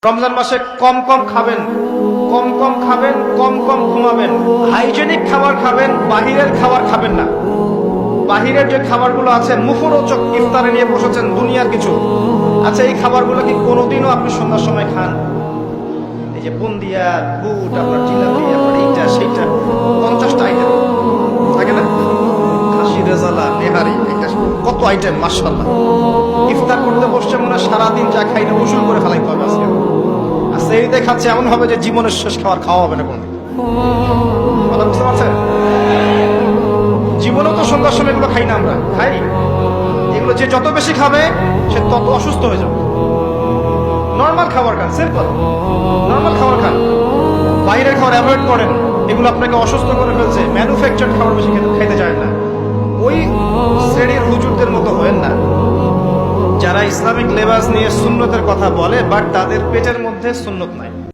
রমজান মাসে কম কম খাবেন, কম কম খাবেন, কম কম ঘুমাবেন, হাইজেনিক খাবার খাবেন, বাহিরের খাবার খাবেন না। বাহিরের যে খাবারগুলো আছে মুখরোচক, ইফতারে নিয়ে বসেছেন দুনিয়ার কিছু, আচ্ছা এই খাবারগুলো কি কোনোদিনও আপনি সন্ধ্যার সময় খান? এই যে বুন্দিয়া, বুট, আপনার জিলাপি, আপনার এইটা সেইটা, 50টা আইটেম থাকে না, খাসি রেজালা, নেহারি, এটা কত আইটেম, মাশাআল্লাহ। ইফতার করতে বসছে মনে হয় সারাদিন যা খাই না উসুল করে ফেলাইতে হবে আজকে। আর সেই দেখাচ্ছে এমন হবে যে জীবনের শেষ খাবার খাওয়া হবে না কোনো। কথা বুঝতে পারছেন? জীবনেও তো সন্ধ্যার সময় এগুলো খাই না, আমরা খাই এগুলো। যে যত বেশি খাবে সে তত অসুস্থ হয়ে যাবে। নর্মাল খাবার খান, সিম্পল নর্মাল খাবার খান, বাইরের খাবার অ্যাভয়েড করেন, এগুলো আপনাকে অসুস্থ করে ফেলছে। ম্যানুফ্যাকচার খাবার বেশি খাইতে চায় না। ওই শ্রেণীর হুজুরদের মতো হয়েন না যারা ইসলামিক লেবাস নিয়ে সুন্নতের কথা বলে বাট তাদের পেটের মধ্যে সুন্নত নাই।